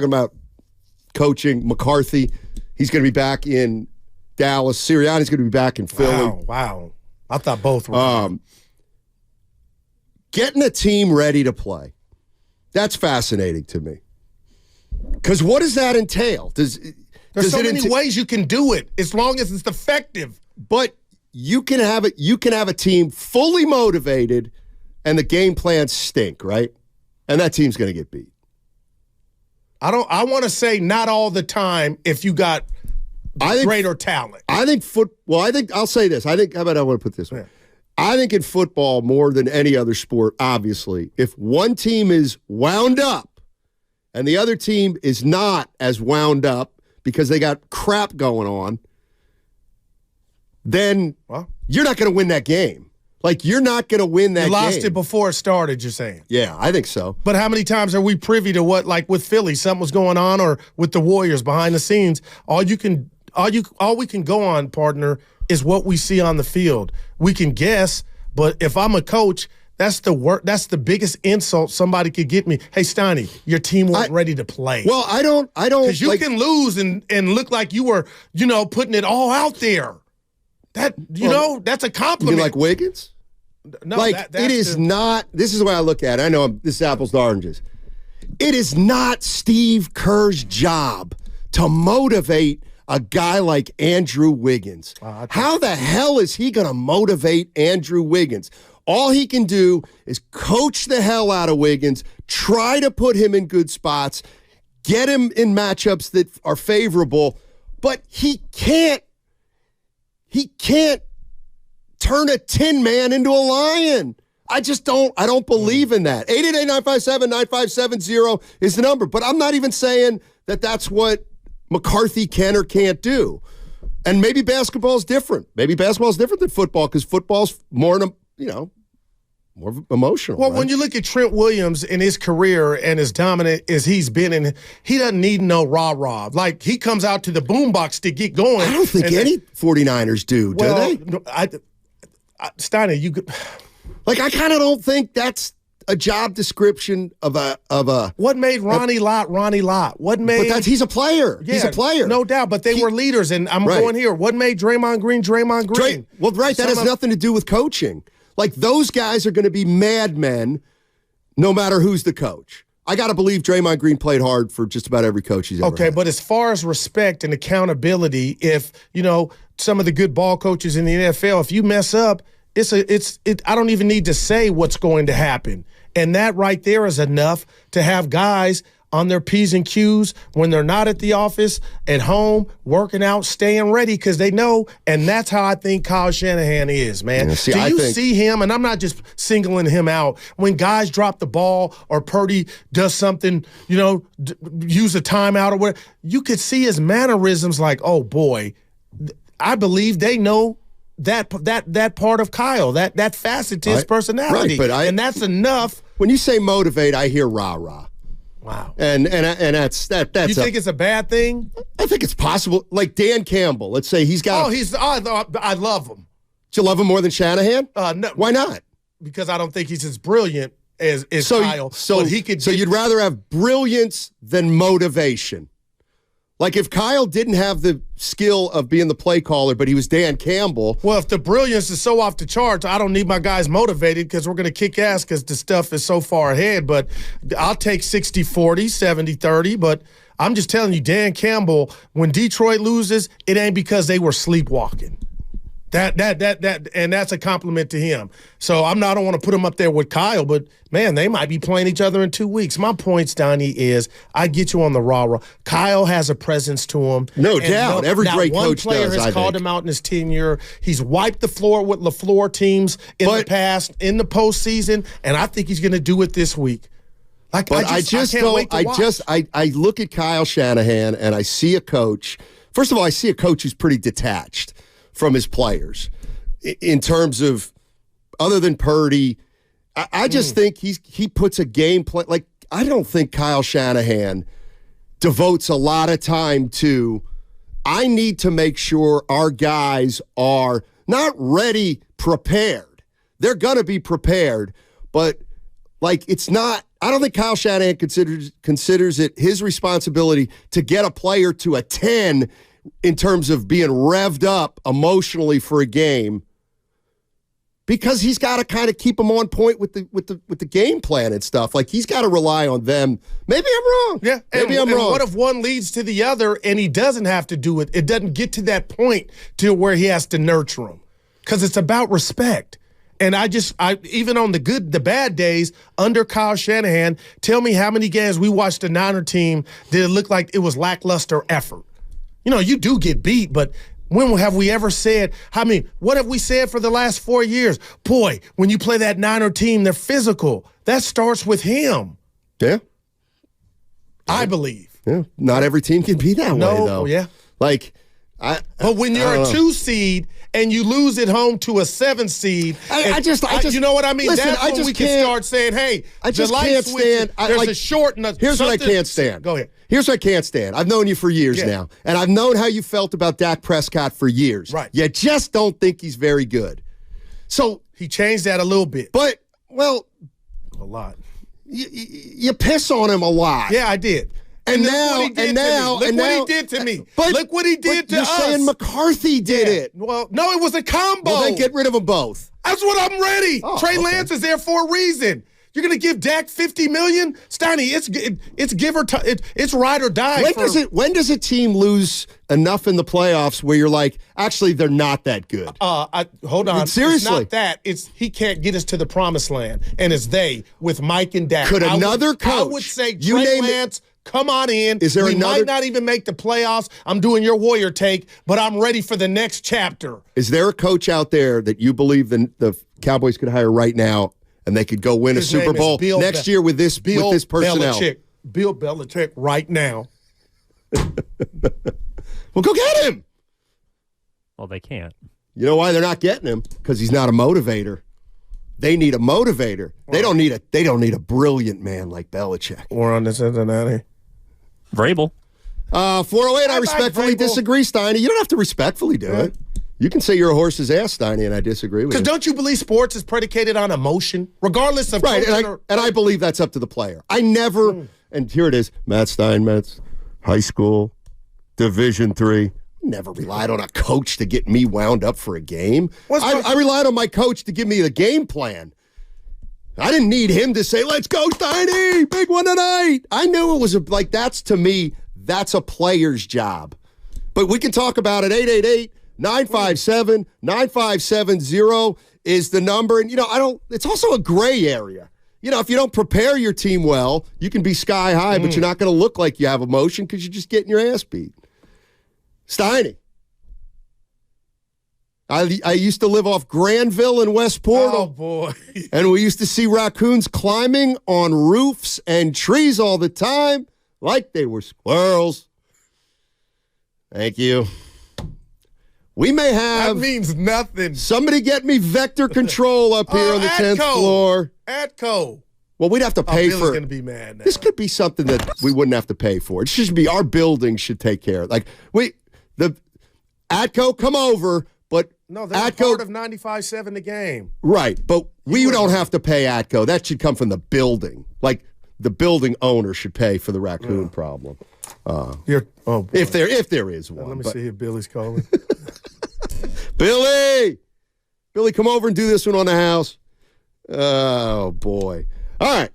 about coaching. McCarthy, he's going to be back in Dallas. Sirianni's going to be back in Philly. Wow. I thought both were. Getting a team ready to play, that's fascinating to me. Because what does that entail? There's so many ways you can do it as long as it's effective. But you can have it. You can have a team fully motivated, and the game plans stink, right? And that team's going to get beat. I want to say not all the time if you got greater talent. I think I'll say this. How about I want to put this way? Yeah. I think in football, more than any other sport, obviously, if one team is wound up and the other team is not as wound up because they got crap going on, then you're not going to win that game. Like, you're not going to win that game. You lost it before it started, you're saying? Yeah, I think so. But how many times are we privy to what, like with Philly, something was going on, or with the Warriors behind the scenes? All we can go on, partner, is what we see on the field. We can guess, but if I'm a coach, that's the biggest insult somebody could get me. Hey, Steiny, your team wasn't ready to play. Well, I don't. Because you can lose and look like you were, putting it all out there. That's a compliment. You mean like Wiggins? No, it is not. This is the way I look at it. I know this is apples to oranges. It is not Steve Kerr's job to motivate a guy like Andrew Wiggins. How the hell is he going to motivate Andrew Wiggins? All he can do is coach the hell out of Wiggins, try to put him in good spots, get him in matchups that are favorable, but he can't turn a tin man into a lion. I don't believe in that. 888-957-9570 is the number, but I'm not even saying that that's what McCarthy can or can't do. And maybe basketball is different. Maybe basketball is different than football because football's more, more emotional. Well, right? When you look at Trent Williams in his career and as dominant as he's been, and he doesn't need no rah-rah. Like, he comes out to the boombox to get going. I don't think any 49ers do they? Steiny, I kind of don't think that's a job description of a. What made Ronnie Lott? But he's a player. Yeah, he's a player, no doubt. But they were leaders, and I'm going here. What made Draymond Green? That has nothing to do with coaching. Like, those guys are going to be madmen, no matter who's the coach. I got to believe Draymond Green played hard for just about every coach he's ever had. But as far as respect and accountability, if some of the good ball coaches in the NFL, if you mess up, I don't even need to say what's going to happen. And that right there is enough to have guys on their P's and Q's when they're not at the office, at home, working out, staying ready because they know. And that's how I think Kyle Shanahan is, man. Do you see him? And I'm not just singling him out. When guys drop the ball or Purdy does something, use a timeout or whatever, you could see his mannerisms like, oh, boy, I believe they know that part of Kyle, that facet to his personality. Right, and that's enough. When you say motivate, I hear rah-rah. Wow. And that's you think it's a bad thing? I think it's possible. Like Dan Campbell, let's say he's got. I love him. Do you love him more than Shanahan? No. Why not? Because I don't think he's as brilliant as Kyle. So you'd rather have brilliance than motivation. Like, if Kyle didn't have the skill of being the play caller, but he was Dan Campbell. Well, if the brilliance is so off the charts, I don't need my guys motivated because we're going to kick ass because the stuff is so far ahead. But I'll take 60-40, 70-30. But I'm just telling you, Dan Campbell, when Detroit loses, it ain't because they were sleepwalking. And that's a compliment to him. So I don't want to put him up there with Kyle, but man, they might be playing each other in 2 weeks. My point, Steiny, is I get you on the rah-rah. Kyle has a presence to him. No doubt. Every great coach does, one player has called him out in his tenure. He's wiped the floor with LaFleur teams in the past, in the postseason, and I think he's going to do it this week. I look at Kyle Shanahan and I see a coach. First of all, I see a coach who's pretty detached from his players in terms of, other than Purdy, I just think he puts a game plan. Like, I don't think Kyle Shanahan devotes a lot of time to, I need to make sure our guys are not ready, prepared. They're going to be prepared, but like, it's not, I don't think Kyle Shanahan considers it his responsibility to get a player to a 10 in terms of being revved up emotionally for a game, because he's got to kind of keep them on point with the game plan and stuff. Like, he's got to rely on them. Maybe I'm wrong. Yeah, maybe I'm wrong. What if one leads to the other and he doesn't have to do it? It doesn't get to that point to where he has to nurture them, because it's about respect. And I even on the bad days under Kyle Shanahan, tell me how many games we watched the Niner team did it look like it was lackluster effort. You know, you do get beat, but when have we ever said, what have we said for the last 4 years? Boy, when you play that Niner team, they're physical. That starts with him. Yeah. I believe. Yeah. Not every team can be that way, though. Yeah. Like, but when you're a 2 seed and you lose at home to a 7 seed, you know what I mean? Listen, that's when we can start saying, hey, I just can't stand. There's a short and here's what I can't stand. Go ahead. Here's what I can't stand. I've known you for years now, and I've known how you felt about Dak Prescott for years. Right. You just don't think he's very good. So he changed that a little bit. But, well, a lot. You piss on him a lot. Yeah, I did. And now, look what he did to me. Look what he did to us. You're saying McCarthy did it. Well, no, it was a combo. Well, then get rid of them both. That's what I'm ready. Trey Lance is there for a reason. You're going to give Dak $50 million? Steiny, it's give or it's ride or die. When does a team lose enough in the playoffs where you're like, actually, they're not that good? Hold on. Seriously. It's not that. It's he can't get us to the promised land, and it's they with Mike and Dak. Could another coach? I would say Trey Lance, come on in. We might not even make the playoffs. I'm doing your Warrior take, but I'm ready for the next chapter. Is there a coach out there that you believe the Cowboys could hire right now, and they could go win a Super Bowl next year with this personnel? Bill Belichick right now. Well, go get him. Well, they can't. You know why they're not getting him? Because he's not a motivator. They need a motivator. They don't need a brilliant man like Belichick. We're on to Cincinnati. Vrabel. 408, I respectfully disagree, Steiny. You don't have to respectfully do it. You can say you're a horse's ass, Steiny, and I disagree with you. Because don't you believe sports is predicated on emotion, regardless of right? And I believe that's up to the player. I never, and here it is, Matt Steinmetz, high school, Division III. Never relied on a coach to get me wound up for a game. I relied on my coach to give me the game plan. I didn't need him to say, let's go, Steiny, big one tonight. I knew it was to me, that's a player's job. But we can talk about it, 888-957-9570 is the number. And, it's also a gray area. If you don't prepare your team well, you can be sky high, but you're not going to look like you have emotion because you're just getting your ass beat. Steiny. I used to live off Granville in Westport. Oh, boy. And we used to see raccoons climbing on roofs and trees all the time like they were squirrels. Thank you. We may have... That means nothing. Somebody get me vector control up here on the 10th floor. Atco. Well, we'd have to pay Billy's for it. Going to be mad now. This could be something that we wouldn't have to pay for. It should be our building should take care of it. The Atco come over, but no, they're part of 95.7 The Game. Right, but we don't have to pay Atco. That should come from the building. Like the building owner should pay for the raccoon problem. If there is one. Let me see if Billy's calling. Billy, come over and do this one on the house. Oh boy! All right.